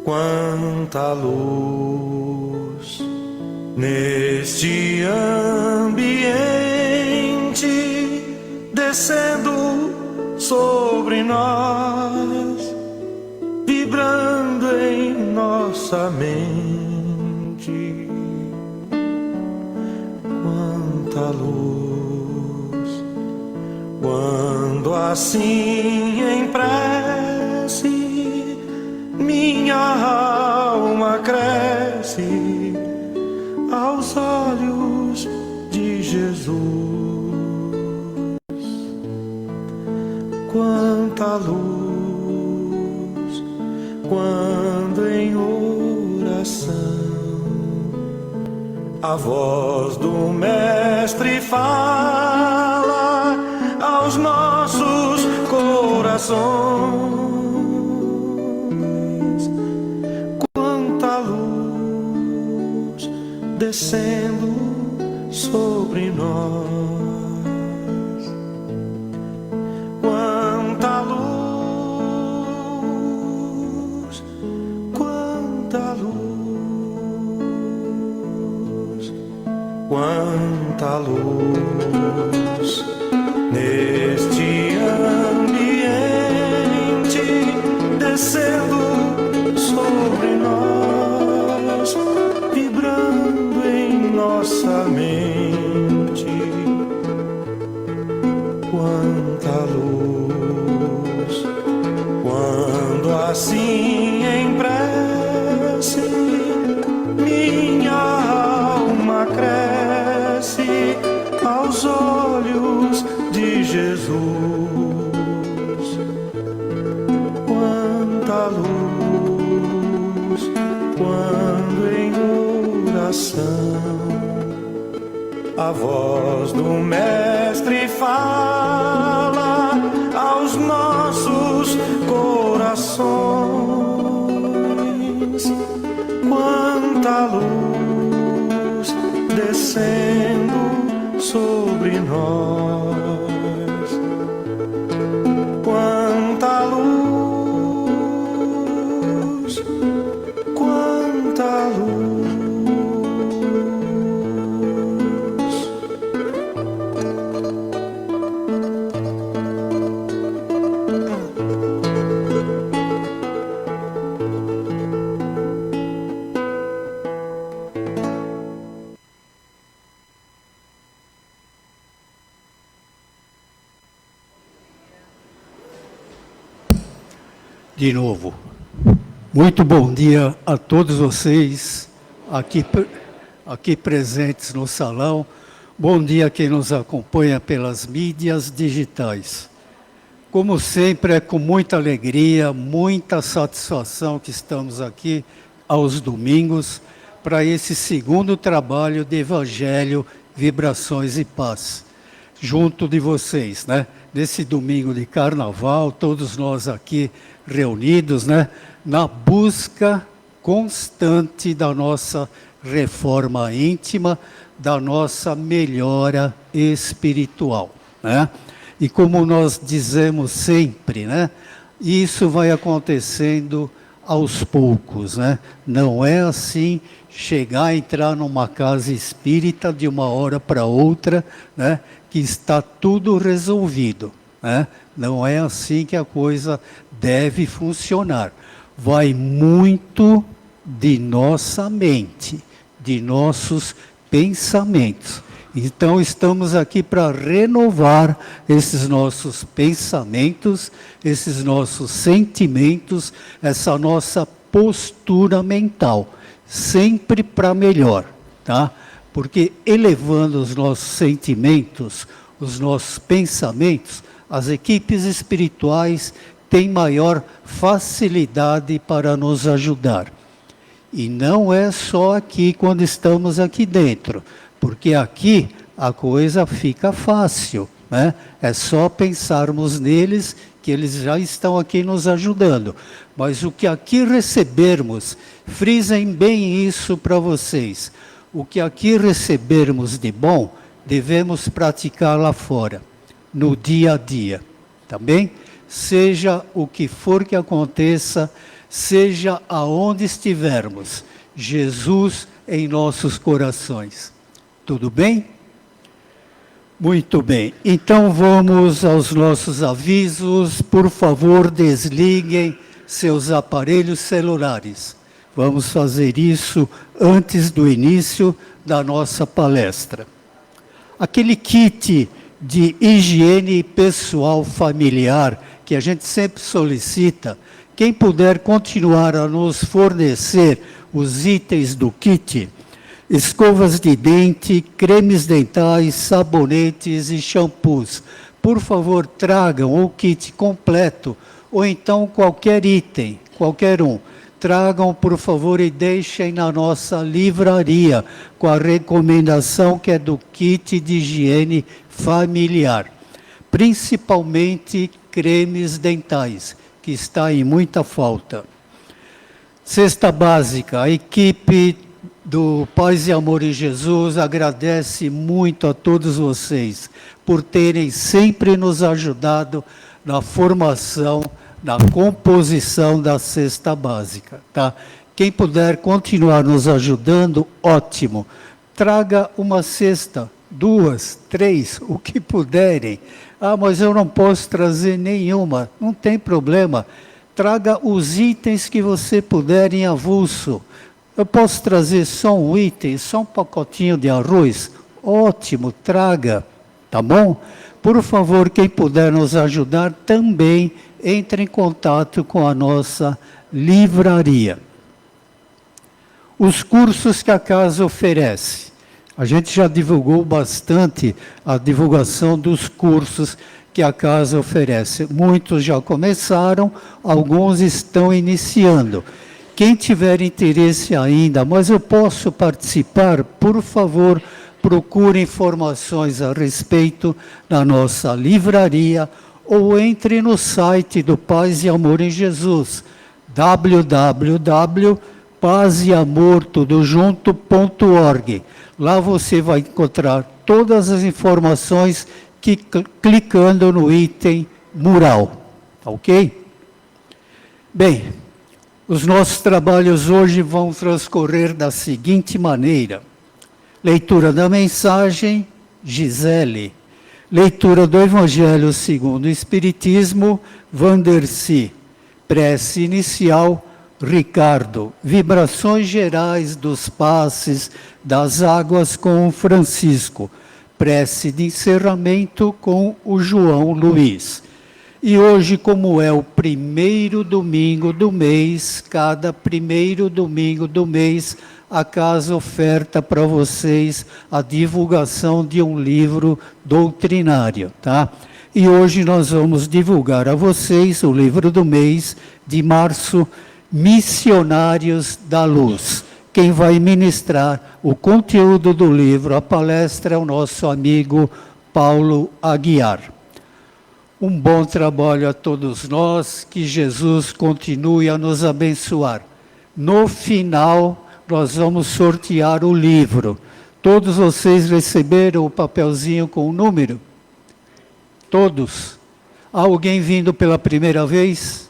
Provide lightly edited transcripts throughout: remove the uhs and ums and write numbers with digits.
quanta luz neste ambiente descendo sobre nós, vibrando em nossa mente. Quanta luz, quando assim em prece minha alma cresce aos olhos de Jesus. Quanta luz, quando em oração a voz do Mestre fala aos nossos corações. Quanta luz descendo sobre nós. Quanta luz, quanta luz, quanta luz neste ambiente descendo sobre nós, vibrando em nossa mente. Quanta luz, quando assim em prece minha alma cresce aos olhos de Jesus. Quanta luz, quando em oração a voz do Mestre fala aos nossos corações. Quanta luz descendo sobre nós. Quanta luz, quanta luz. De novo, muito bom dia a todos vocês aqui presentes no salão. Bom dia a quem nos acompanha pelas mídias digitais. Como sempre, é com muita alegria, muita satisfação que estamos aqui aos domingos para esse segundo trabalho de Evangelho, Vibrações e Paz, junto de vocês, né? Nesse domingo de Carnaval, todos nós aqui reunidos, né, na busca constante da nossa reforma íntima, da nossa melhora espiritual, né? E como nós dizemos sempre, né, isso vai acontecendo aos poucos, né? Não é assim chegar a entrar numa casa espírita de uma hora para outra, né, que está tudo resolvido, né? Não é assim que a coisa deve funcionar. Vai muito de nossa mente, de nossos pensamentos. Então, estamos aqui para renovar esses nossos pensamentos, esses nossos sentimentos, essa nossa postura mental, sempre para melhor, tá? Porque elevando os nossos sentimentos, os nossos pensamentos, as equipes espirituais têm maior facilidade para nos ajudar. E não é só aqui quando estamos aqui dentro, porque aqui a coisa fica fácil, né? É só pensarmos neles que eles já estão aqui nos ajudando. Mas o que aqui recebermos, frisem bem isso para vocês, o que aqui recebermos de bom, devemos praticar lá fora, no dia a dia, tá bem? Seja o que for que aconteça seja aonde estivermos, Jesus em nossos corações. Tudo bem? Muito bem. Então vamos aos nossos avisos. Por favor, desliguem seus aparelhos celulares. Vamos fazer isso antes do início da nossa palestra. Aquele kit de higiene pessoal familiar que a gente sempre solicita, quem puder continuar a nos fornecer os itens do kit, escovas de dente, cremes dentais, sabonetes e shampoos. Por favor, tragam o kit completo, ou então qualquer item, qualquer um. Tragam, por favor, e deixem na nossa livraria, com a recomendação que é do kit de higiene familiar. Principalmente cremes dentais, que está em muita falta. Cesta básica, a equipe do Paz e Amor em Jesus agradece muito a todos vocês por terem sempre nos ajudado na formação, na composição da cesta básica, tá? Quem puder continuar nos ajudando, ótimo. Traga uma cesta, 2, 3, o que puderem. Ah, mas eu não posso trazer nenhuma. Não tem problema. Traga os itens que você puder em avulso. Eu posso trazer só um item, só um pacotinho de arroz? Ótimo, traga, tá bom? Por favor, quem puder nos ajudar também, entre em contato com a nossa livraria. Os cursos que a casa oferece. A gente já divulgou bastante a divulgação dos cursos que a casa oferece. Muitos já começaram, alguns estão iniciando. Quem tiver interesse ainda, mas eu posso participar, por favor, procure informações a respeito na nossa livraria ou entre no site do Paz e Amor em Jesus, www.pazeamortudojunto.org. Lá você vai encontrar todas as informações que clicando no item mural, ok? Bem, os nossos trabalhos hoje vão transcorrer da seguinte maneira: leitura da mensagem, Gisele. Leitura do Evangelho segundo o Espiritismo, Vandercy. Prece inicial, Ricardo. Vibrações gerais dos passes das águas com o Francisco. Prece de encerramento com o João Luiz. E hoje, como é o primeiro domingo do mês, cada primeiro domingo do mês, a casa oferta para vocês a divulgação de um livro doutrinário, tá? E hoje nós vamos divulgar a vocês o livro do mês de março, Missionários da Luz. Quem vai ministrar o conteúdo do livro, a palestra, é o nosso amigo Paulo Aguiar. Um bom trabalho a todos nós, que Jesus continue a nos abençoar. No final, nós vamos sortear o livro. Todos vocês receberam o papelzinho com o número? Todos? Há alguém vindo pela primeira vez?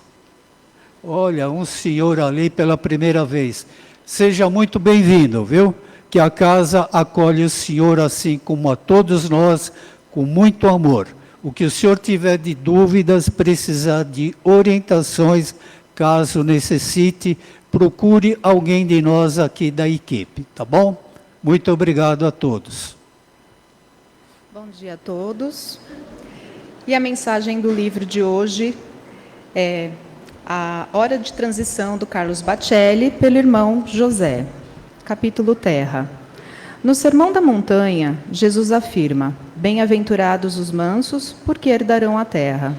Olha, um senhor ali pela primeira vez. Seja muito bem-vindo, viu? Que a casa acolhe o senhor assim como a todos nós, com muito amor. O que o senhor tiver de dúvidas, precisar de orientações, caso necessite, procure alguém de nós aqui da equipe, tá bom? Muito obrigado a todos. Bom dia a todos. E a mensagem do livro de hoje é A Hora de Transição, do Carlos Bacelli, pelo irmão José. Capítulo Terra. No Sermão da Montanha, Jesus afirma: bem-aventurados os mansos, porque herdarão a terra.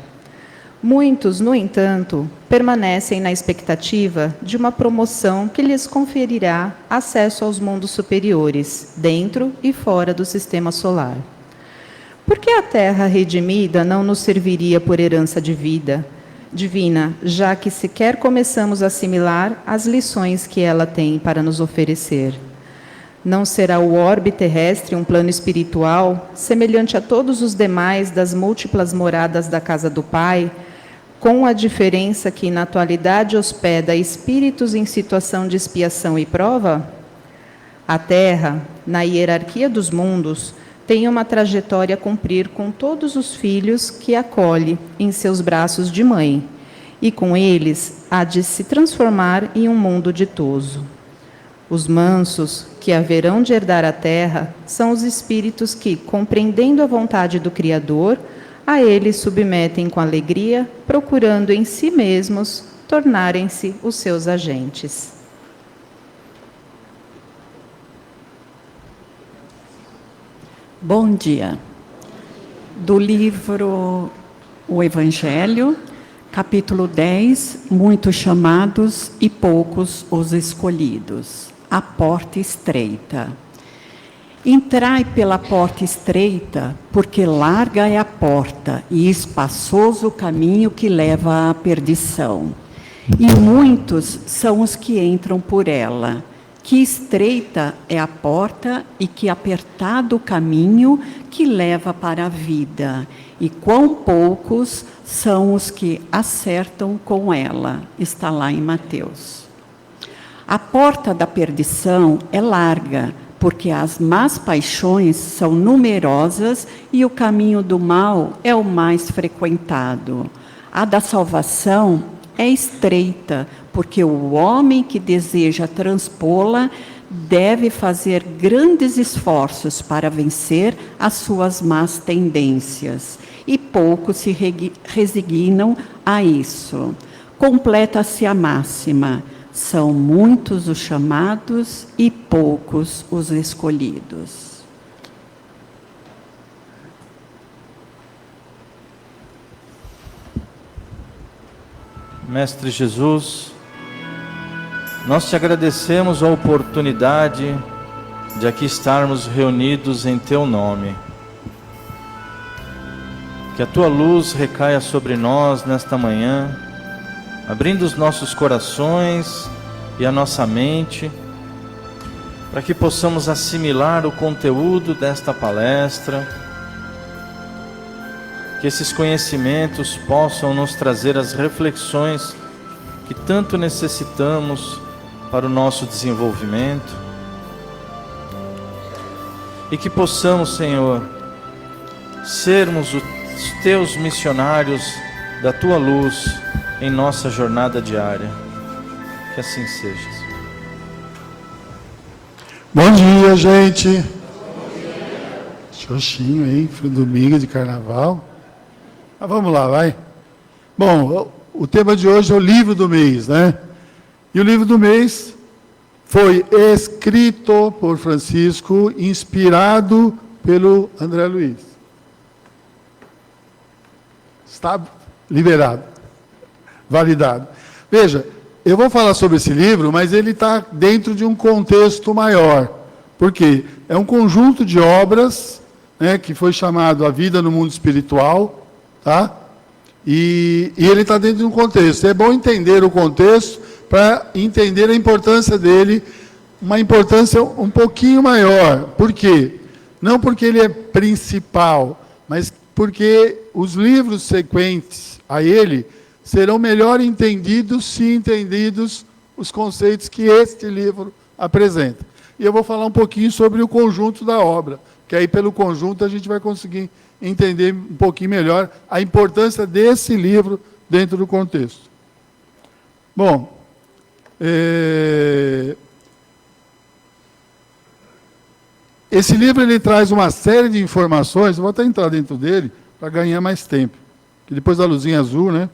Muitos, no entanto, permanecem na expectativa de uma promoção que lhes conferirá acesso aos mundos superiores, dentro e fora do sistema solar. Por que a terra redimida não nos serviria por herança de vida divina, já que sequer começamos a assimilar as lições que ela tem para nos oferecer? Não será o orbe terrestre um plano espiritual, semelhante a todos os demais das múltiplas moradas da casa do Pai, com a diferença que na atualidade hospeda espíritos em situação de expiação e prova? A Terra, na hierarquia dos mundos, tem uma trajetória a cumprir com todos os filhos que acolhe em seus braços de mãe, e com eles há de se transformar em um mundo ditoso. Os mansos, que haverão de herdar a terra, são os espíritos que, compreendendo a vontade do Criador, a ele submetem com alegria, procurando em si mesmos tornarem-se os seus agentes. Bom dia. Do livro O Evangelho, capítulo 10, muitos chamados e poucos os escolhidos. A porta estreita. Entrai pela porta estreita, porque larga é a porta e espaçoso o caminho que leva à perdição. E muitos são os que entram por ela. Que estreita é a porta e que apertado o caminho que leva para a vida, e quão poucos são os que acertam com ela. Está lá em Mateus. A porta da perdição é larga, porque as más paixões são numerosas e o caminho do mal é o mais frequentado. A da salvação é estreita, porque o homem que deseja transpô-la deve fazer grandes esforços para vencer as suas más tendências, e poucos se resignam a isso. Completa-se a máxima: são muitos os chamados e poucos os escolhidos. Mestre Jesus, nós te agradecemos a oportunidade de aqui estarmos reunidos em teu nome. Que a tua luz recaia sobre nós nesta manhã, abrindo os nossos corações e a nossa mente, para que possamos assimilar o conteúdo desta palestra, que esses conhecimentos possam nos trazer as reflexões que tanto necessitamos para o nosso desenvolvimento, e que possamos, Senhor, sermos os teus missionários da tua luz em nossa jornada diária. Que assim seja. Bom dia, gente. Xoxinho aí, foi domingo de carnaval. Mas vamos lá, vai. Bom, o tema de hoje é o livro do mês, né? E o livro do mês foi escrito por Francisco, inspirado pelo André Luiz. Está liberado, validado. Veja, eu vou falar sobre esse livro, mas ele está dentro de um contexto maior. Por quê? É um conjunto de obras, né, que foi chamado A Vida no Mundo Espiritual, tá? E ele está dentro de um contexto. É bom entender o contexto para entender a importância dele, uma importância um pouquinho maior. Por quê? Não porque ele é principal, mas porque os livros sequentes a ele serão melhor entendidos se entendidos os conceitos que este livro apresenta. E eu vou falar um pouquinho sobre o conjunto da obra, que aí pelo conjunto a gente vai conseguir entender um pouquinho melhor a importância desse livro dentro do contexto. Bom, esse livro ele traz uma série de informações, eu vou até entrar dentro dele para ganhar mais tempo, que depois da luzinha azul, né?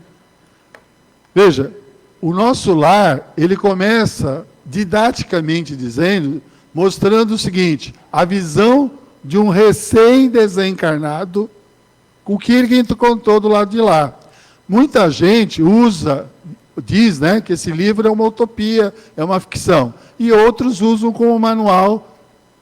Veja, o nosso lar, ele começa didaticamente dizendo, mostrando o seguinte: a visão de um recém-desencarnado, com o que ele contou do lado de lá. Muita gente diz, né, que esse livro é uma utopia, é uma ficção, e outros usam como manual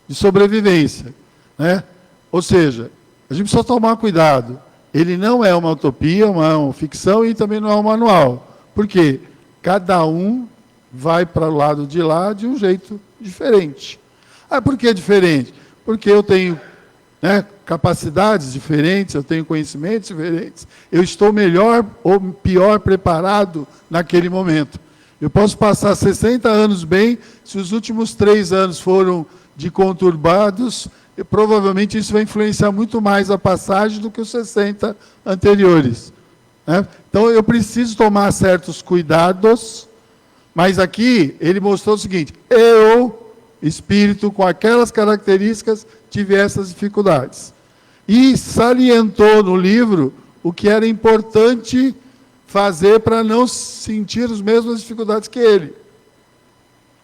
de sobrevivência, né? Ou seja, a gente precisa tomar cuidado. Ele não é uma utopia, uma ficção, e também não é um manual. Por quê? Cada um vai para o lado de lá de um jeito diferente. Ah, por que diferente? Porque eu tenho né, capacidades diferentes, eu tenho conhecimentos diferentes, eu estou melhor ou pior preparado naquele momento. Eu posso passar 60 anos bem, se os últimos 3 anos foram de conturbados, provavelmente isso vai influenciar muito mais a passagem do que os 60 anteriores, né? Então eu preciso tomar certos cuidados, mas aqui ele mostrou o seguinte: eu, espírito com aquelas características, tive essas dificuldades. E salientou no livro o que era importante fazer para não sentir as mesmas dificuldades que ele.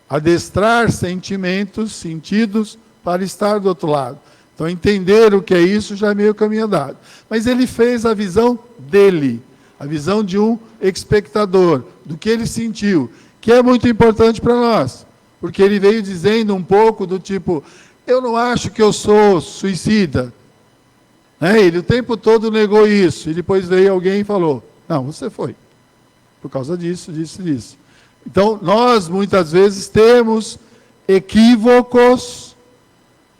Adestrar sentimentos, sentidos, para estar do outro lado. Então, entender o que é isso já é meio caminho andado. Mas ele fez a visão dele, a visão de um espectador, do que ele sentiu, que é muito importante para nós, porque ele veio dizendo um pouco do tipo: eu não acho que eu sou suicida. Né? Ele o tempo todo negou isso, e depois veio alguém e falou: não, você foi, por causa disso, disso, disso. Então, nós muitas vezes temos equívocos,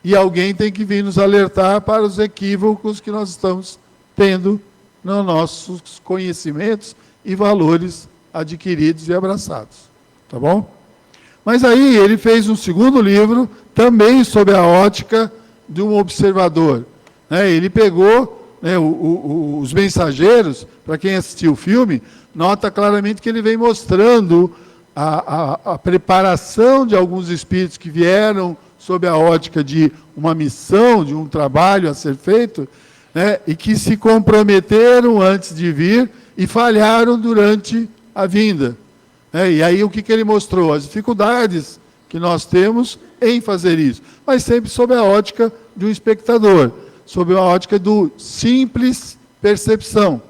e alguém tem que vir nos alertar para os equívocos que nós estamos tendo nos nossos conhecimentos e valores adquiridos e abraçados. Tá bom? Mas aí ele fez um segundo livro, também sobre a ótica de um observador. Né? Ele pegou, né, os mensageiros, para quem assistiu o filme, nota claramente que ele vem mostrando a preparação de alguns espíritos que vieram sob a ótica de uma missão, de um trabalho a ser feito, né, e que se comprometeram antes de vir e falharam durante a vinda. E aí o que ele mostrou? As dificuldades que nós temos em fazer isso, mas sempre sob a ótica de um espectador, sob a ótica do simples percepção,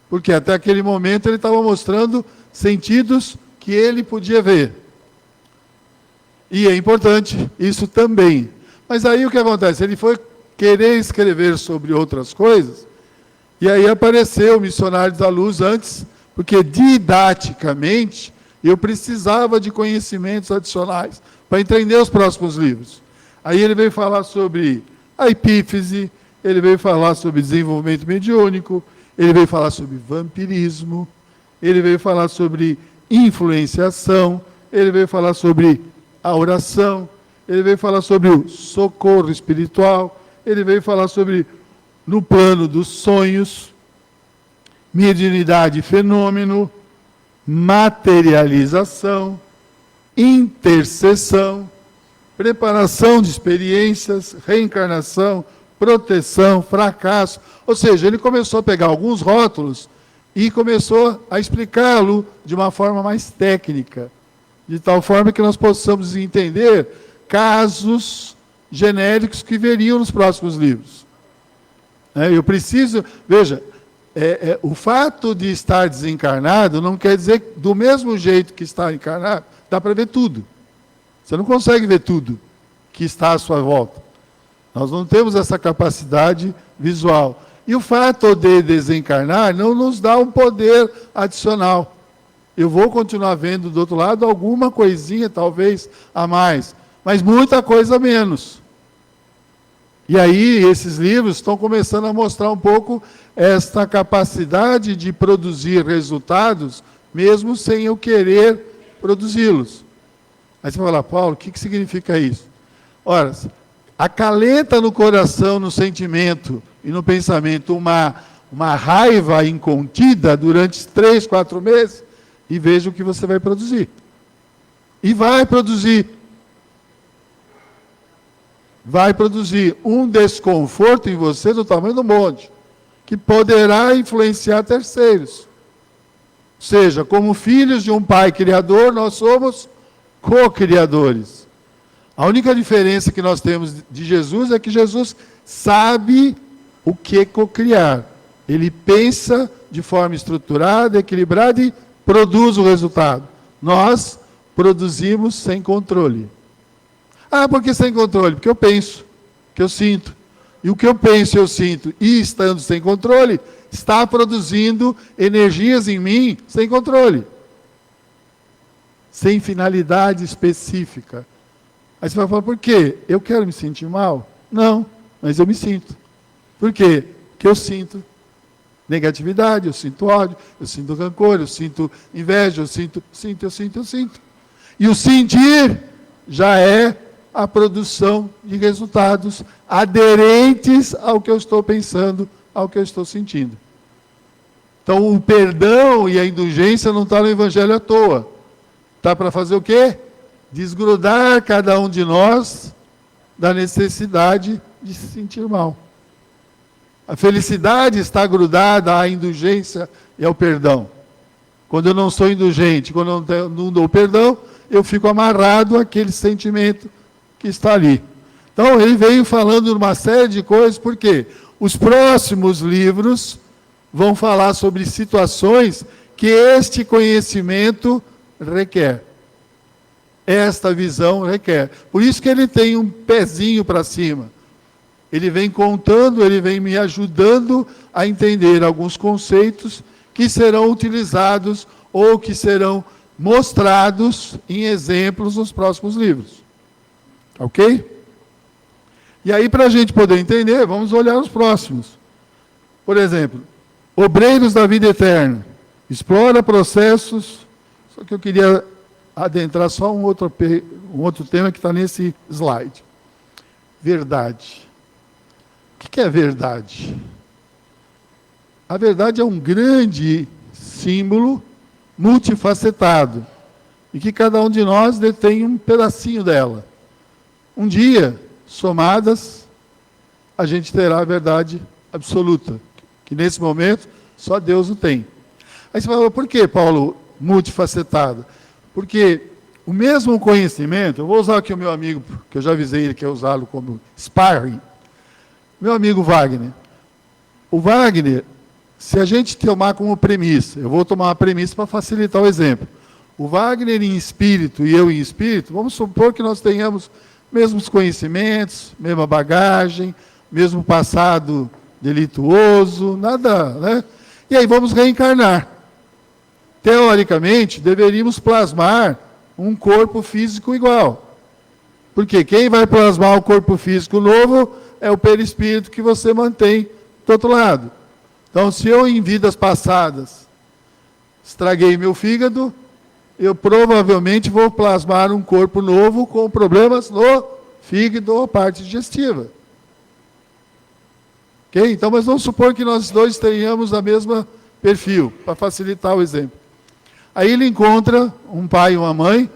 porque até aquele momento ele estava mostrando sentidos que ele podia ver. E é importante isso também. Mas aí o que acontece? Ele foi querer escrever sobre outras coisas, e aí apareceu o Missionário da Luz antes, porque didaticamente eu precisava de conhecimentos adicionais para entender os próximos livros. Aí ele veio falar sobre a epífise, ele veio falar sobre desenvolvimento mediúnico, ele veio falar sobre vampirismo, ele veio falar sobre influenciação, ele veio falar sobre a oração, ele veio falar sobre o socorro espiritual, ele veio falar sobre, no plano dos sonhos, mediunidade e fenômeno, materialização, intercessão, preparação de experiências, reencarnação, proteção, fracasso. Ou seja, ele começou a pegar alguns rótulos e começou a explicá-lo de uma forma mais técnica, de tal forma que nós possamos entender casos genéricos que veriam nos próximos livros. Eu preciso... Veja, o fato de estar desencarnado não quer dizer que, do mesmo jeito que está encarnado, dá para ver tudo. Você não consegue ver tudo que está à sua volta. Nós não temos essa capacidade visual. E o fato de desencarnar não nos dá um poder adicional. Eu vou continuar vendo do outro lado alguma coisinha, talvez, a mais, mas muita coisa a menos. E aí, esses livros estão começando a mostrar um pouco esta capacidade de produzir resultados, mesmo sem eu querer produzi-los. Aí você vai falar: Paulo, o que significa isso? Ora, acalenta no coração, no sentimento e no pensamento uma raiva incontida durante 3, 4 meses e veja o que você vai produzir. E vai produzir. Vai produzir um desconforto em você do tamanho do monte, que poderá influenciar terceiros. Ou seja, como filhos de um pai criador, nós somos co-criadores. A única diferença que nós temos de Jesus é que Jesus sabe o que co-criar. Ele pensa de forma estruturada, equilibrada e produz o resultado. Nós produzimos sem controle. Ah, por que sem controle? Porque eu penso, que eu sinto. E o que eu penso e eu sinto, e estando sem controle, está produzindo energias em mim sem controle. Sem finalidade específica. Aí você vai falar: por quê? Eu quero me sentir mal? Não. mas eu me sinto. Por quê? Porque eu sinto negatividade, eu sinto ódio, eu sinto rancor, eu sinto inveja, eu sinto. E o sentir já é a produção de resultados aderentes ao que eu estou pensando, ao que eu estou sentindo. Então, o perdão e a indulgência não está no Evangelho à toa. Está para fazer o quê? Desgrudar cada um de nós da necessidade de se sentir mal. A felicidade está grudada à indulgência e ao perdão. Quando eu não sou indulgente, quando eu não dou perdão, eu fico amarrado àquele sentimento que está ali. Então, ele veio falando uma série de coisas, porque os próximos livros vão falar sobre situações que este conhecimento requer. Esta visão requer. Por isso que ele tem um pezinho para cima. Ele vem contando, ele vem me ajudando a entender alguns conceitos que serão utilizados ou que serão mostrados em exemplos nos próximos livros. Ok? E aí, para a gente poder entender, vamos olhar os próximos. Por exemplo, Obreiros da Vida Eterna. Explora processos. Só que eu queria adentrar só um outro tema que está nesse slide. Verdade. O que é verdade? A verdade é um grande símbolo multifacetado e que cada um de nós detém um pedacinho dela. Um dia, somadas, a gente terá a verdade absoluta, que nesse momento só Deus o tem. Aí você fala, por que, Paulo, multifacetado? Porque o mesmo conhecimento, eu vou usar aqui o meu amigo, que eu já avisei ele que ia usá-lo como sparring, meu amigo Wagner. O Wagner, se a gente tomar como premissa, eu vou tomar uma premissa para facilitar o exemplo. O Wagner em espírito e eu em espírito, vamos supor que nós tenhamos mesmos conhecimentos, mesma bagagem, mesmo passado delituoso, nada, né? E aí vamos reencarnar. Teoricamente, deveríamos plasmar um corpo físico igual. Porque quem vai plasmar o corpo físico novo é o perispírito que você mantém do outro lado. Então, se eu em vidas passadas estraguei meu fígado, eu provavelmente vou plasmar um corpo novo com problemas no fígado ou parte digestiva. Ok? Então, mas vamos supor que nós dois tenhamos a mesma perfil, para facilitar o exemplo. Aí ele encontra um pai e uma mãe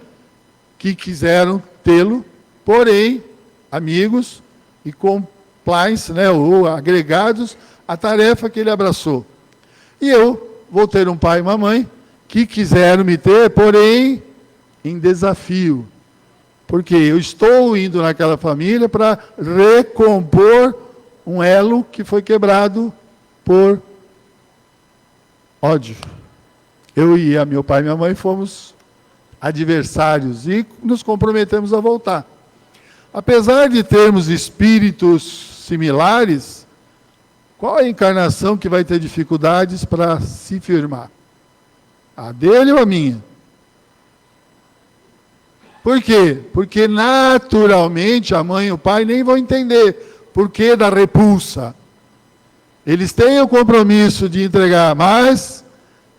que quiseram tê-lo, porém, amigos e compliance, né, ou agregados à tarefa que ele abraçou. E eu vou ter um pai e uma mãe que quiseram me ter, porém, em desafio. Porque eu estou indo naquela família para recompor um elo que foi quebrado por ódio. Eu e meu pai e minha mãe fomos adversários e nos comprometemos a voltar. Apesar de termos espíritos similares, qual a encarnação que vai ter dificuldades para se firmar? A dele ou a minha? Por quê? Porque naturalmente a mãe e o pai nem vão entender por que da repulsa. Eles têm o compromisso de entregar, mas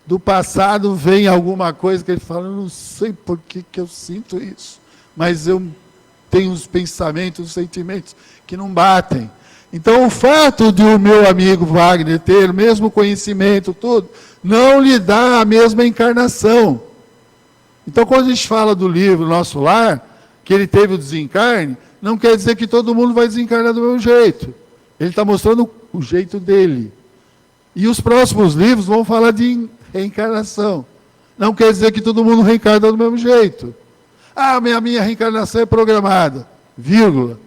do passado vem alguma coisa que ele fala, eu não sei por que eu sinto isso, mas eu tenho uns pensamentos, uns sentimentos que não batem. Então, o fato de o meu amigo Wagner ter o mesmo conhecimento, tudo, não lhe dá a mesma encarnação. Então, quando a gente fala do livro Nosso Lar, que ele teve o desencarne, não quer dizer que todo mundo vai desencarnar do mesmo jeito. Ele está mostrando o jeito dele. E os próximos livros vão falar de reencarnação. Não quer dizer que todo mundo reencarna do mesmo jeito. Ah, minha reencarnação é programada. Vírgula.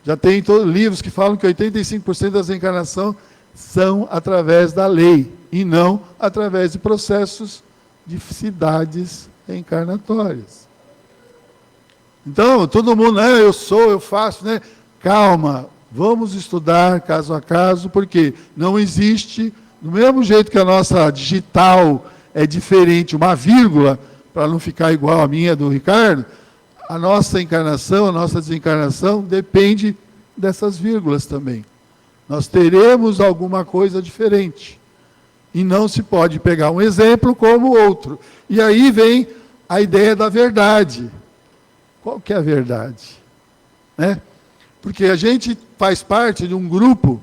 Já tem livros que falam que 85% das reencarnações são através da lei e não através de processos de cidades reencarnatórias. Então, todo mundo, eu faço, né? Calma, vamos estudar caso a caso, porque não existe, do mesmo jeito que a nossa digital é diferente, uma vírgula, para não ficar igual a minha do Ricardo, a nossa encarnação, a nossa desencarnação depende dessas vírgulas também. Nós teremos alguma coisa diferente. E não se pode pegar um exemplo como outro. E aí vem a ideia da verdade. Qual que é a verdade? Né? Porque a gente faz parte de um grupo,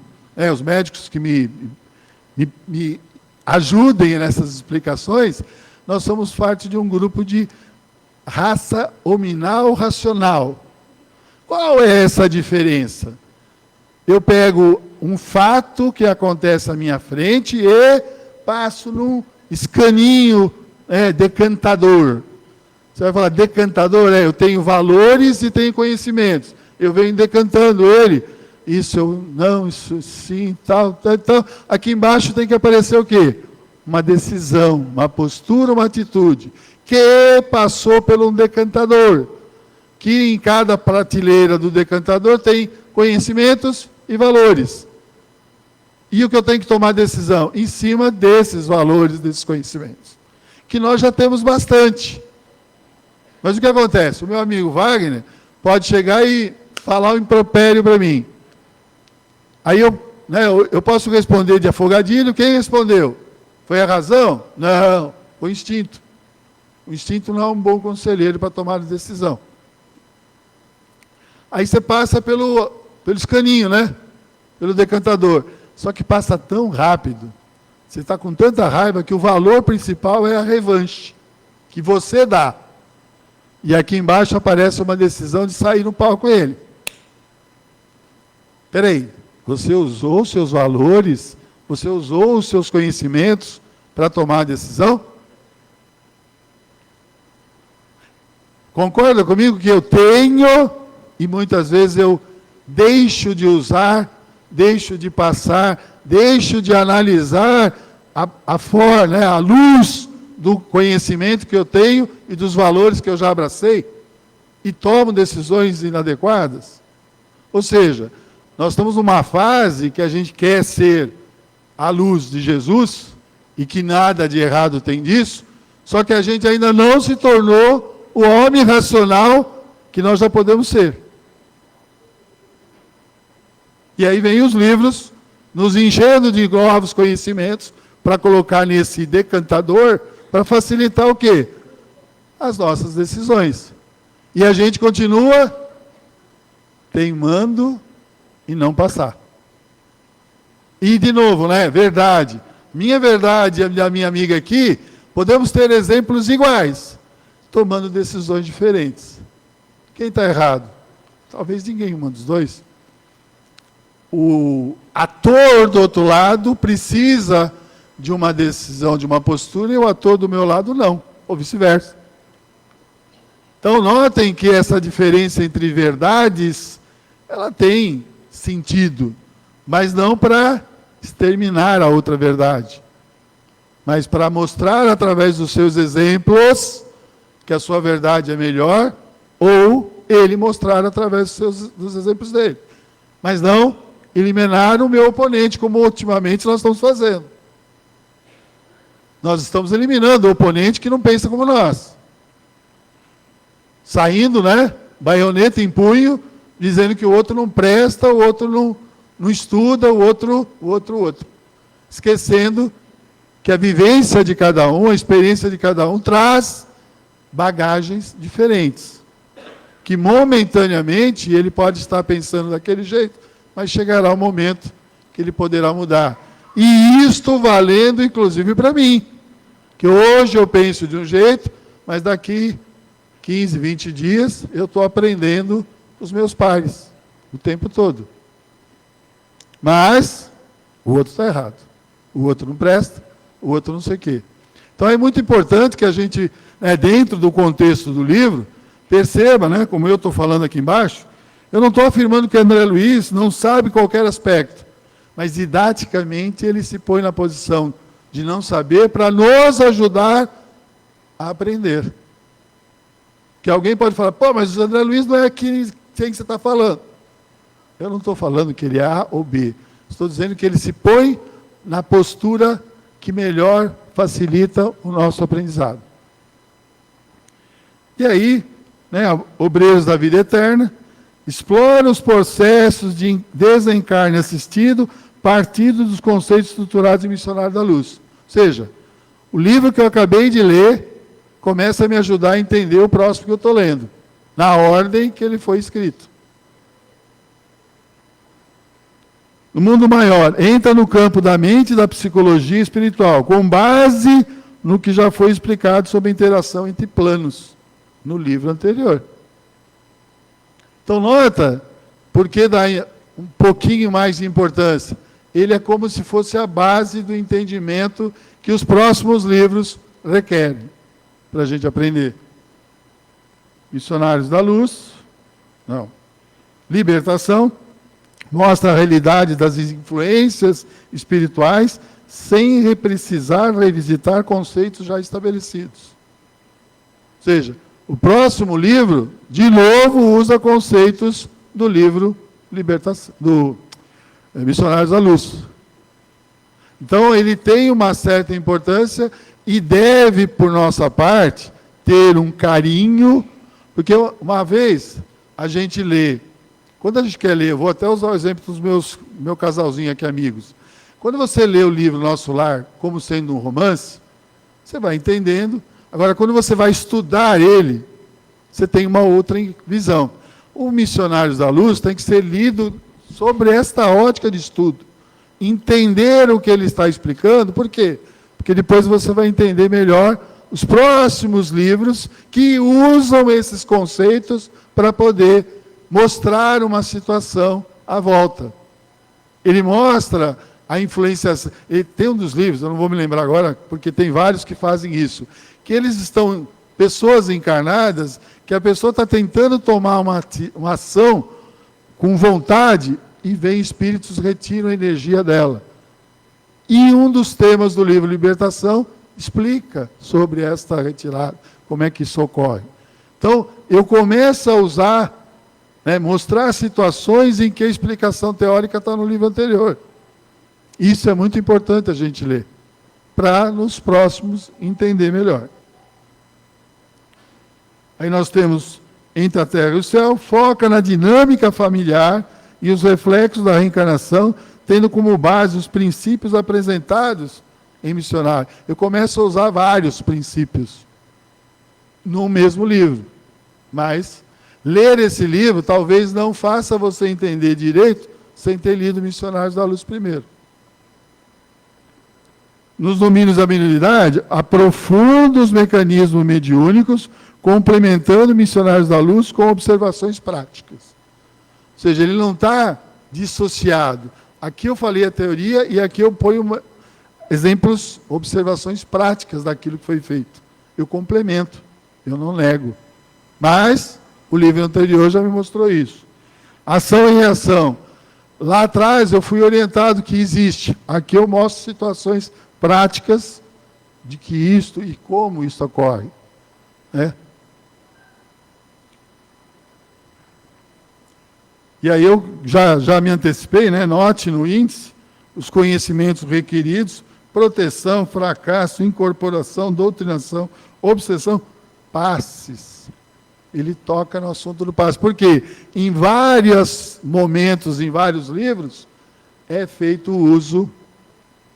os médicos que me ajudem nessas explicações, nós somos parte de um grupo de raça hominal racional. Qual é essa diferença? Eu pego um fato que acontece à minha frente e passo num escaninho decantador. Você vai falar, decantador, eu tenho valores e tenho conhecimentos. Eu venho decantando ele. Isso eu não, isso sim, tal. Aqui embaixo tem que aparecer o quê? Uma decisão, uma postura, uma atitude. Que passou por um decantador. Que em cada prateleira do decantador tem conhecimentos e valores. E o que eu tenho que tomar decisão? Em cima desses valores, desses conhecimentos. Que nós já temos bastante. Mas o que acontece? O meu amigo Wagner pode chegar e falar um impropério para mim. Aí eu posso responder de afogadilho. Quem respondeu? Foi a razão? Não, foi o instinto. O instinto não é um bom conselheiro para tomar decisão. Aí você passa pelo escaninho, pelo decantador. Só que passa tão rápido, você está com tanta raiva que o valor principal é a revanche, que você dá. E aqui embaixo aparece uma decisão de sair no pau com ele. Espera aí, você usou os seus valores, você usou os seus conhecimentos para tomar a decisão? Concorda comigo que eu tenho, e muitas vezes eu deixo de usar, deixo de passar, deixo de analisar a luz do conhecimento que eu tenho e dos valores que eu já abracei e tomo decisões inadequadas? Ou seja, nós estamos numa fase que a gente quer ser a luz de Jesus e que nada de errado tem disso, só que a gente ainda não se tornou o homem racional que nós já podemos ser. E aí vem os livros nos enchendo de novos conhecimentos para colocar nesse decantador para facilitar o quê? As nossas decisões. E a gente continua teimando e não passar. E de novo, verdade. Minha verdade e a da minha amiga aqui, podemos ter exemplos iguais, tomando decisões diferentes. Quem está errado? Talvez ninguém, um dos dois. O ator do outro lado precisa de uma decisão, de uma postura, e o ator do meu lado não, ou vice-versa. Então, notem que essa diferença entre verdades, ela tem sentido, mas não para exterminar a outra verdade, mas para mostrar através dos seus exemplos que a sua verdade é melhor, ou ele mostrar através dos exemplos dele. Mas não eliminar o meu oponente, como ultimamente nós estamos fazendo. Nós estamos eliminando o oponente que não pensa como nós. Saindo, baioneta em punho, dizendo que o outro não presta, o outro não estuda, o outro. Esquecendo que a vivência de cada um, a experiência de cada um, traz bagagens diferentes. Que momentaneamente ele pode estar pensando daquele jeito, mas chegará um momento que ele poderá mudar. E isto valendo, inclusive, para mim. Que hoje eu penso de um jeito, mas daqui 15, 20 dias, eu estou aprendendo os meus pares, o tempo todo. Mas, o outro está errado. O outro não presta, o outro não sei o quê. Então, é muito importante que a gente, dentro do contexto do livro, perceba, como eu estou falando aqui embaixo, eu não estou afirmando que André Luiz não sabe qualquer aspecto, mas didaticamente ele se põe na posição de não saber para nos ajudar a aprender. Que alguém pode falar, mas o André Luiz não é quem você está falando. Eu não estou falando que ele é A ou B. Estou dizendo que ele se põe na postura que melhor facilita o nosso aprendizado. E aí, obreiros da vida eterna, explora os processos de desencarne assistido, partindo dos conceitos estruturados em Missionário da Luz. Ou seja, o livro que eu acabei de ler começa a me ajudar a entender o próximo que eu estou lendo, na ordem que ele foi escrito. No mundo maior, entra no campo da mente e da psicologia espiritual, com base no que já foi explicado sobre a interação entre planos, no livro anterior. Então, nota, porque dá um pouquinho mais de importância. Ele é como se fosse a base do entendimento que os próximos livros requerem, para a gente aprender. Missionários da Luz, não. Libertação, mostra a realidade das influências espirituais, sem precisar revisitar conceitos já estabelecidos. Ou seja, o próximo livro, de novo, usa conceitos do livro Libertação, do Missionários da Luz. Então, ele tem uma certa importância e deve, por nossa parte, ter um carinho, porque uma vez a gente lê, quando a gente quer ler, eu vou até usar o exemplo dos meu casalzinho aqui, amigos. Quando você lê o livro Nosso Lar como sendo um romance, você vai entendendo. Agora, quando você vai estudar ele, você tem uma outra visão. O Missionários da Luz tem que ser lido sobre esta ótica de estudo. Entender o que ele está explicando, por quê? Porque depois você vai entender melhor os próximos livros que usam esses conceitos para poder mostrar uma situação à volta. Ele mostra a influência. Tem um dos livros, eu não vou me lembrar agora, porque tem vários que fazem isso, que eles estão, pessoas encarnadas, que a pessoa está tentando tomar uma ação com vontade e vem espíritos retiram a energia dela. E um dos temas do livro Libertação explica sobre esta retirada, como é que isso ocorre. Então, eu começo a usar, mostrar situações em que a explicação teórica está no livro anterior. Isso é muito importante a gente ler, para nos próximos entender melhor. Aí nós temos Entre a Terra e o Céu, foca na dinâmica familiar e os reflexos da reencarnação, tendo como base os princípios apresentados em Missionário. Eu começo a usar vários princípios no mesmo livro, mas ler esse livro talvez não faça você entender direito sem ter lido Missionários da Luz primeiro. Nos domínios da mediunidade, aprofunda os mecanismos mediúnicos, complementando Missionários da Luz com observações práticas. Ou seja, ele não está dissociado. Aqui eu falei a teoria e aqui eu ponho exemplos, observações práticas daquilo que foi feito. Eu complemento, eu não nego. Mas o livro anterior já me mostrou isso. Ação e reação. Lá atrás eu fui orientado que existe. Aqui eu mostro situações práticas de que isto e como isso ocorre. E aí eu já me antecipei, note no índice os conhecimentos requeridos: proteção, fracasso, incorporação, doutrinação, obsessão, passes. Ele toca no assunto do passe. Por quê? Em vários momentos, em vários livros, é feito o uso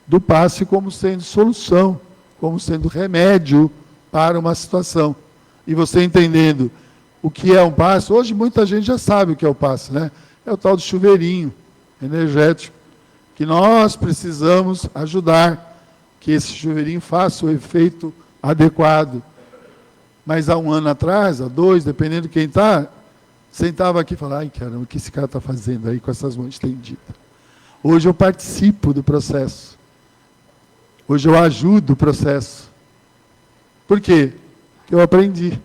do passe como sendo solução, como sendo remédio para uma situação. E você entendendo o que é um passe, hoje muita gente já sabe o que é o passe, É o tal do chuveirinho energético, que nós precisamos ajudar que esse chuveirinho faça o efeito adequado. Mas há um ano atrás, há 2, dependendo de quem está, sentava aqui e falava: ai, caramba, o que esse cara está fazendo aí com essas mãos estendidas? Hoje eu participo do processo. Hoje eu ajudo o processo. Por quê? Porque eu aprendi.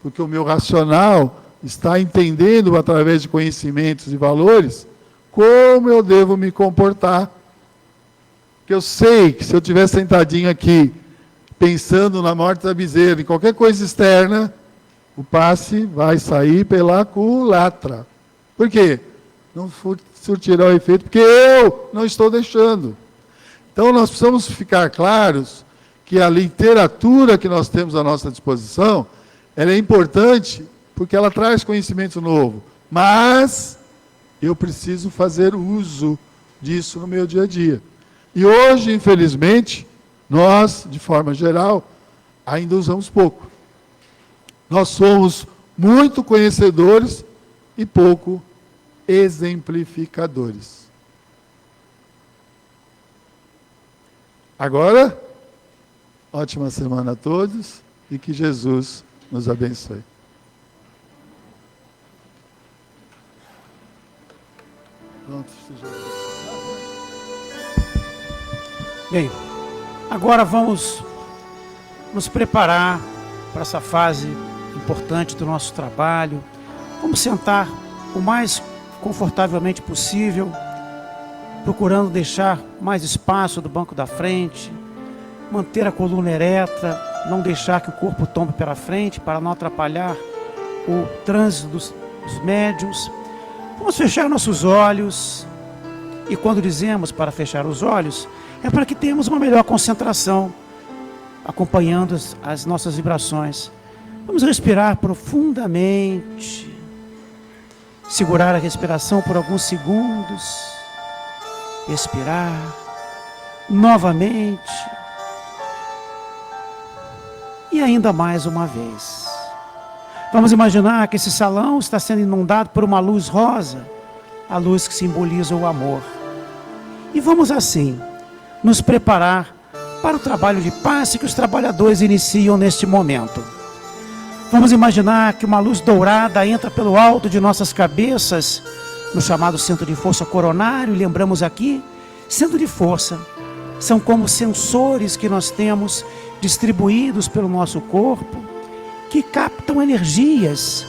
Porque o meu racional está entendendo, através de conhecimentos e valores, como eu devo me comportar. Porque eu sei que se eu estiver sentadinho aqui, pensando na morte da bezerra, em qualquer coisa externa, o passe vai sair pela culatra. Por quê? Não surtirá o efeito, porque eu não estou deixando. Então, nós precisamos ficar claros que a literatura que nós temos à nossa disposição, ela é importante porque ela traz conhecimento novo, Mas eu preciso fazer uso disso no meu dia a dia. E hoje, infelizmente, nós, de forma geral, ainda usamos pouco. Nós somos muito conhecedores e pouco exemplificadores. Agora, ótima semana a todos e que Jesus nos abençoe. Pronto, Bem, agora vamos nos preparar para essa fase importante do nosso trabalho. Vamos sentar o mais confortavelmente possível, procurando deixar mais espaço do banco da frente, manter a coluna ereta, não deixar que o corpo tombe pela frente para não atrapalhar o trânsito dos médiuns. Vamos fechar nossos olhos, e quando dizemos para fechar os olhos, é para que tenhamos uma melhor concentração, acompanhando as nossas vibrações. Vamos respirar profundamente, segurar a respiração por alguns segundos, expirar novamente, e ainda mais uma vez. Vamos imaginar que esse salão está sendo inundado por uma luz rosa, a luz que simboliza o amor. E vamos assim nos preparar para o trabalho de passe que os trabalhadores iniciam neste momento. Vamos imaginar que uma luz dourada entra pelo alto de nossas cabeças, no chamado centro de força coronário. Lembramos aqui, centro de força são como sensores que nós temos distribuídos pelo nosso corpo, que captam energias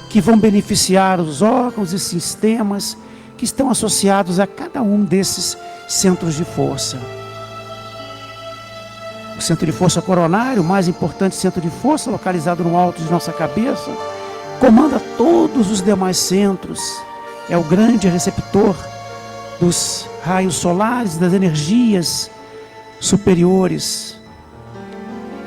que vão beneficiar os órgãos e sistemas que estão associados a cada um desses centros de força. O centro de força coronário, o mais importante centro de força, localizado no alto de nossa cabeça, comanda todos os demais centros, é o grande receptor dos raios solares, das energias superiores.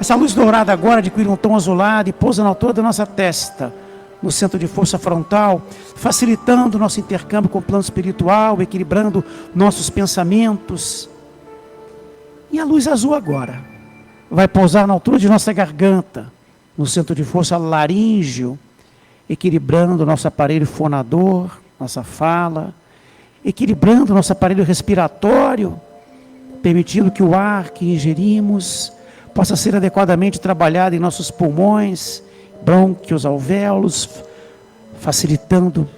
Essa luz dourada agora adquire um tom azulado e pousa na altura da nossa testa, no centro de força frontal, facilitando o nosso intercâmbio com o plano espiritual, equilibrando nossos pensamentos. E a luz azul agora vai pousar na altura de nossa garganta, no centro de força laríngeo, equilibrando o nosso aparelho fonador, nossa fala, equilibrando o nosso aparelho respiratório, permitindo que o ar que ingerimos possa ser adequadamente trabalhado em nossos pulmões, brônquios, alvéolos, facilitando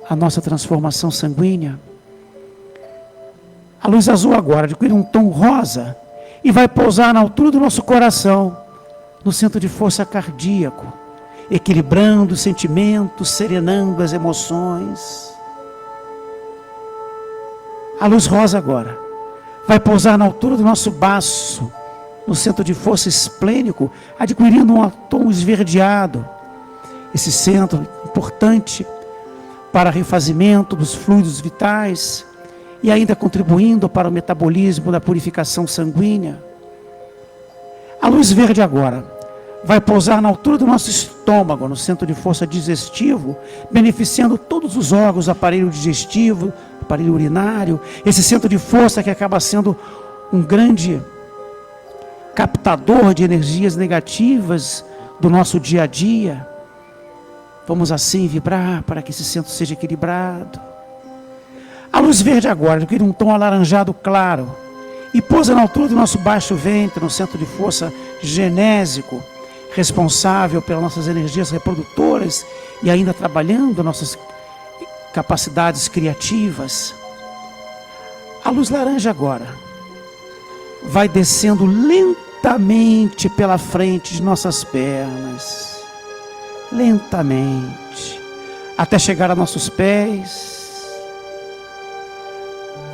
a nossa transformação sanguínea. A luz azul agora adquire um tom rosa e vai pousar na altura do nosso coração, no centro de força cardíaco, equilibrando os sentimentos, serenando as emoções. A luz rosa agora vai pousar na altura do nosso baço, no centro de força esplênico, adquirindo um tom esverdeado. Esse centro importante para refazimento dos fluidos vitais e ainda contribuindo para o metabolismo da purificação sanguínea. A luz verde agora vai pousar na altura do nosso estômago, no centro de força digestivo, beneficiando todos os órgãos, aparelho digestivo, aparelho urinário, esse centro de força que acaba sendo um grande captador de energias negativas do nosso dia a dia. Vamos assim vibrar para que esse centro seja equilibrado. A luz verde agora adquire um tom alaranjado claro e pousa na altura do nosso baixo ventre, no centro de força genésico, responsável pelas nossas energias reprodutoras e ainda trabalhando nossas capacidades criativas. A luz laranja agora vai descendo lentamente pela frente de nossas pernas, lentamente, até chegar a nossos pés,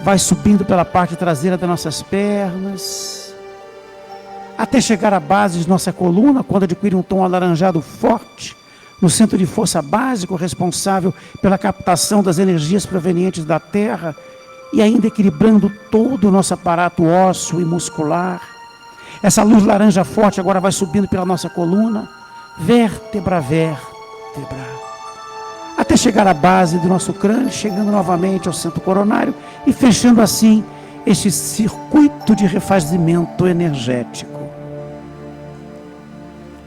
vai subindo pela parte traseira das nossas pernas, até chegar à base de nossa coluna, quando adquire um tom alaranjado forte, no centro de força básico, responsável pela captação das energias provenientes da terra, e ainda equilibrando todo o nosso aparato ósseo e muscular. Essa luz laranja forte agora vai subindo pela nossa coluna, vértebra a vértebra, até chegar à base do nosso crânio, chegando novamente ao centro coronário e fechando assim este circuito de refazimento energético.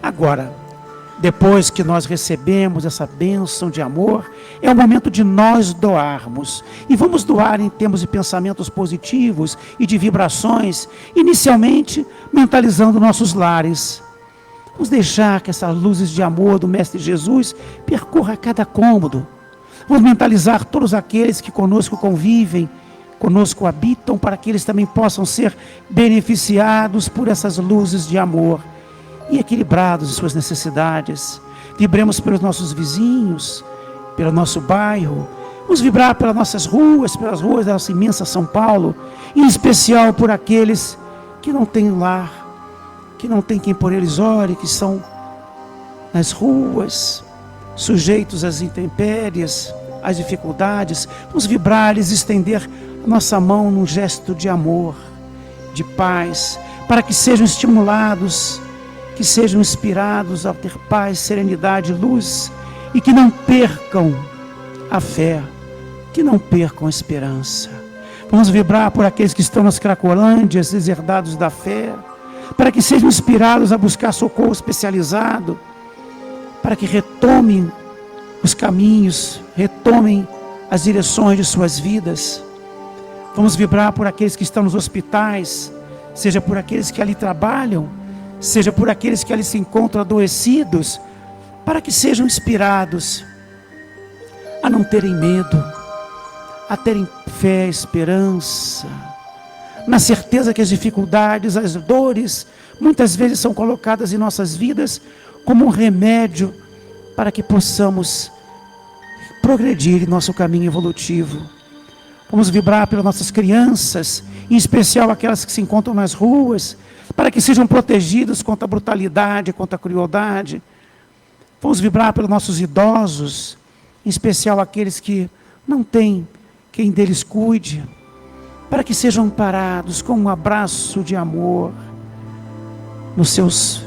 Agora, depois que nós recebemos essa bênção de amor, é o momento de nós doarmos. E vamos doar em termos de pensamentos positivos e de vibrações, inicialmente mentalizando nossos lares. Vamos deixar que essas luzes de amor do Mestre Jesus percorra cada cômodo. Vamos mentalizar todos aqueles que conosco convivem, conosco habitam, para que eles também possam ser beneficiados por essas luzes de amor e equilibrados em suas necessidades. Vibremos pelos nossos vizinhos, pelo nosso bairro, vamos vibrar pelas nossas ruas, pelas ruas da nossa imensa São Paulo, em especial por aqueles que não têm lar, que não tem quem por eles ore, que estão nas ruas, sujeitos às intempéries, às dificuldades. Vamos vibrar, estender a nossa mão num gesto de amor, de paz, para que sejam estimulados, que sejam inspirados a ter paz, serenidade, luz, e que não percam a fé, que não percam a esperança. Vamos vibrar por aqueles que estão nas Cracolândias, deserdados da fé, para que sejam inspirados a buscar socorro especializado, para que retomem os caminhos, retomem as direções de suas vidas. Vamos vibrar por aqueles que estão nos hospitais, seja por aqueles que ali trabalham, seja por aqueles que ali se encontram adoecidos, para que sejam inspirados a não terem medo, a terem fé, esperança, na certeza que as dificuldades, as dores, muitas vezes são colocadas em nossas vidas como um remédio para que possamos progredir em nosso caminho evolutivo. Vamos vibrar pelas nossas crianças, em especial aquelas que se encontram nas ruas, para que sejam protegidas contra a brutalidade, contra a crueldade. Vamos vibrar pelos nossos idosos, em especial aqueles que não têm quem deles cuide, para que sejam amparados com um abraço de amor nos seus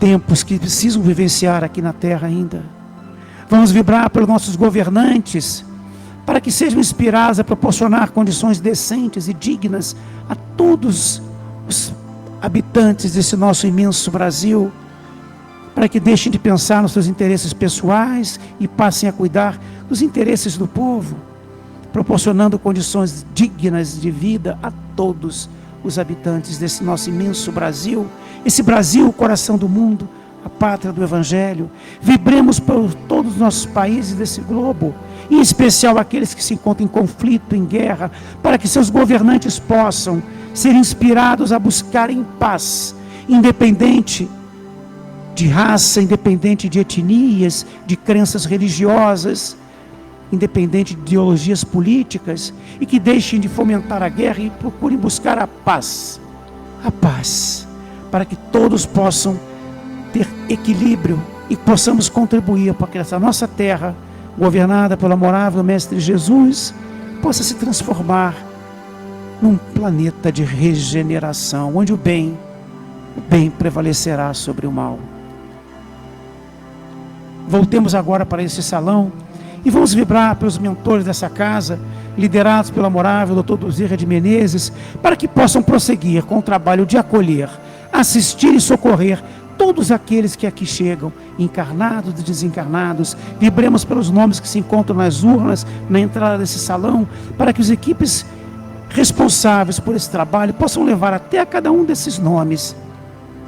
tempos que precisam vivenciar aqui na terra ainda. Vamos vibrar pelos nossos governantes, para que sejam inspirados a proporcionar condições decentes e dignas a todos os habitantes desse nosso imenso Brasil, para que deixem de pensar nos seus interesses pessoais e passem a cuidar dos interesses do povo, proporcionando condições dignas de vida a todos os habitantes desse nosso imenso Brasil, esse Brasil, o coração do mundo, a pátria do Evangelho. Vibremos por todos os nossos países desse globo, em especial aqueles que se encontram em conflito, em guerra, para que seus governantes possam ser inspirados a buscarem paz, independente de raça, independente de etnias, de crenças religiosas, independente de ideologias políticas, e que deixem de fomentar a guerra e procurem buscar a paz, para que todos possam ter equilíbrio e possamos contribuir para que essa nossa terra, governada pelo amorável Mestre Jesus, possa se transformar num planeta de regeneração, onde o bem prevalecerá sobre o mal. Voltemos agora para esse salão e vamos vibrar pelos mentores dessa casa, liderados pelo amorável Dr. Duzirra de Menezes, para que possam prosseguir com o trabalho de acolher, assistir e socorrer todos aqueles que aqui chegam, encarnados e desencarnados. Vibremos pelos nomes que se encontram nas urnas, na entrada desse salão, para que as equipes responsáveis por esse trabalho possam levar até a cada um desses nomes,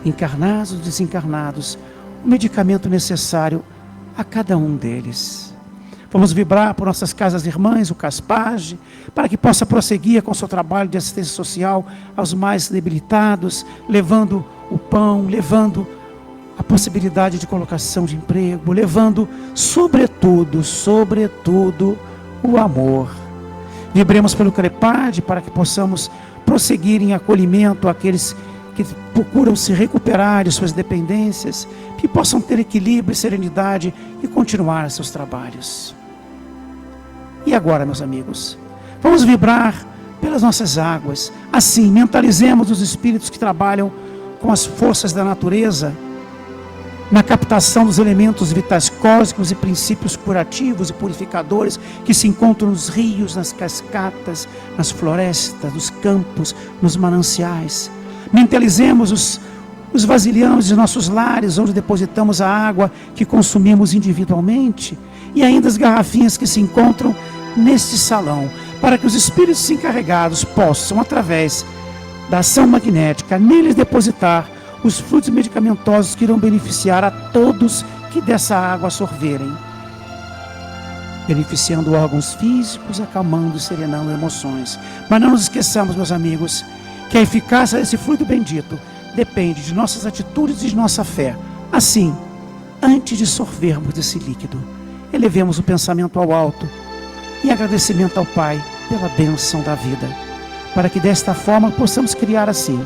encarnados e desencarnados, o medicamento necessário a cada um deles. Vamos vibrar por nossas casas irmãs, o Caspage, para que possa prosseguir com o seu trabalho de assistência social aos mais debilitados, levando o pão, levando a possibilidade de colocação de emprego, levando, sobretudo, o amor. Vibremos pelo CREPAD para que possamos prosseguir em acolhimento àqueles que procuram se recuperar de suas dependências, que possam ter equilíbrio e serenidade e continuar seus trabalhos. E agora, meus amigos, vamos vibrar pelas nossas águas. Assim, mentalizemos os espíritos que trabalham com as forças da natureza, na captação dos elementos vitais cósmicos e princípios curativos e purificadores que se encontram nos rios, nas cascatas, nas florestas, nos campos, nos mananciais. Mentalizemos os vasilhames de nossos lares, onde depositamos a água que consumimos individualmente, e ainda as garrafinhas que se encontram neste salão, para que os espíritos encarregados possam, através da ação magnética, neles depositar os frutos medicamentosos que irão beneficiar a todos que dessa água sorverem, beneficiando órgãos físicos, acalmando e serenando emoções. Mas não nos esqueçamos, meus amigos, que a eficácia desse fluido bendito depende de nossas atitudes e de nossa fé. Assim, antes de sorvermos desse líquido, elevemos o pensamento ao alto e agradecimento ao Pai pela bênção da vida, para que desta forma possamos criar assim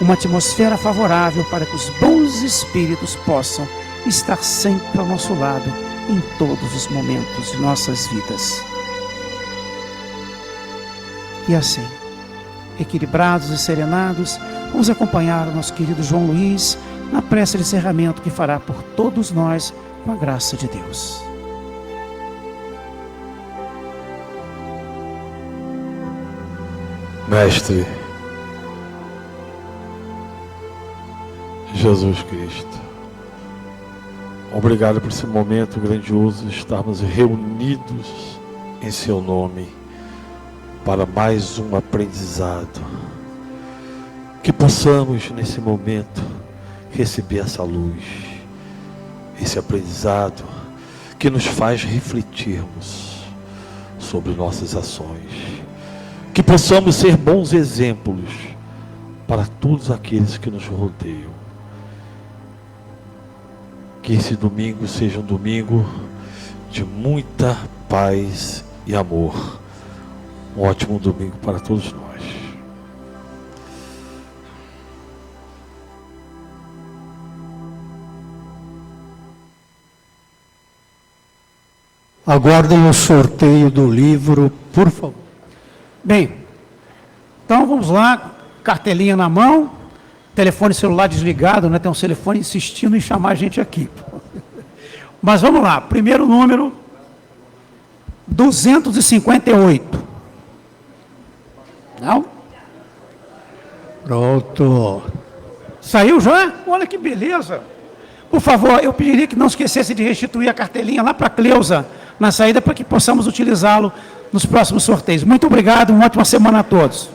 uma atmosfera favorável para que os bons espíritos possam estar sempre ao nosso lado em todos os momentos de nossas vidas. E assim, equilibrados e serenados, vamos acompanhar o nosso querido João Luiz na prece de encerramento que fará por todos nós com a graça de Deus. Mestre Jesus Cristo, obrigado por esse momento grandioso de estarmos reunidos em Seu nome para mais um aprendizado. Que possamos nesse momento receber essa luz, esse aprendizado que nos faz refletirmos sobre nossas ações. Que possamos ser bons exemplos para todos aqueles que nos rodeiam. Que esse domingo seja um domingo de muita paz e amor. Um ótimo domingo para todos nós. Aguardem o sorteio do livro, por favor. Bem, então vamos lá, cartelinha na mão, telefone celular desligado, né? Tem um telefone insistindo em chamar a gente aqui. Mas vamos lá, primeiro número, 258. Não? Pronto. Saiu já? Olha que beleza. Por favor, eu pediria que não esquecesse de restituir a cartelinha lá para a Cleusa, na saída, para que possamos utilizá-lo nos próximos sorteios. Muito obrigado, uma ótima semana a todos.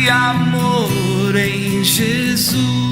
Amor em Jesus.